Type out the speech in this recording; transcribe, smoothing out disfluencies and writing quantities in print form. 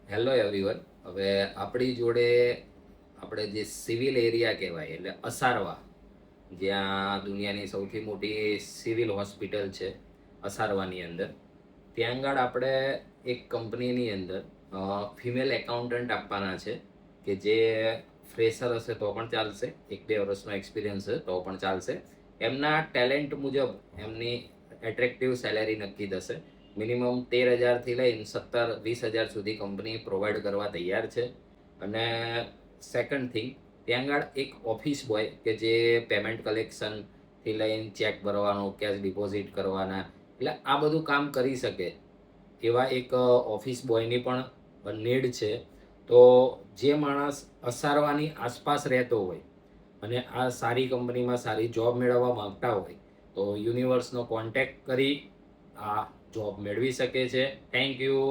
Hello everyone. હવે આપણી જોડે આપણે જે સિવિલ એરિયા કહેવાય એટલે અસારવા, જ્યાં દુનિયાની સૌથી મોટી સિવિલ હોસ્પિટલ છે અસારવાની અંદર, ત્યાં આગળ આપણે એક કંપનીની અંદર ફિમેલ એકાઉન્ટન્ટ આપવાના છે કે જે ફ્રેશર હશે તો પણ ચાલશે, 1-2 વર્ષનો એક્સપિરિયન્સ હશે તો પણ ચાલશે. એમના ટેલેન્ટ મુજબ એમની એટ્રેક્ટિવ સેલેરી નક્કી થશે. મિનિમમ 13,000થી લઈને 17-20,000 સુધી કંપની પ્રોવાઈડ કરવા તૈયાર છે. અને સેકન્ડ થિંગ, ત્યાં આગળ એક ઓફિસ બોય કે જે પેમેન્ટ કલેક્શનથી લઈને ચેક ભરવાનો, કેશ ડિપોઝિટ કરવાના, એટલે આ બધું કામ કરી શકે એવા એક ઓફિસ બોયની પણ નીડ છે. તો જે માણસ અસારવાની આસપાસ રહેતો હોય અને આ સારી કંપનીમાં સારી જોબ મેળવવા માંગતા હોય તો યુનિવર્સનો કોન્ટેક્ટ કરી આ જોબ મેળવી શકે છે. Thank you.